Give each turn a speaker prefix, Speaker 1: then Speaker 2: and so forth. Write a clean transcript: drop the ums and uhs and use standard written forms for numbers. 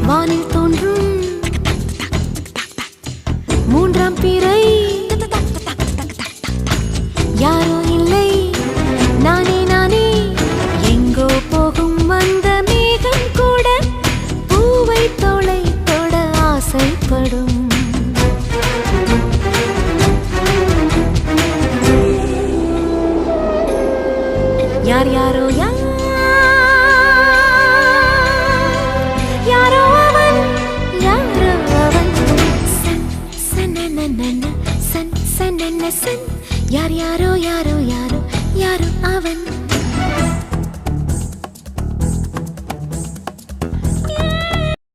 Speaker 1: வானில் தோன்றும் மூன்றாம் பிறை யாரோ இல்லை நானே நானே எங்கோ போகும் அந்த மேகம் கூட பூவை தோளை தொட ஆசைப்படும் யார் யாரோ யாரோ அவன் யாரோ அவன் சன் சனனனன சன் சனன சன் யார் யாரோ யாரோ யாரோ யாரோ அவன்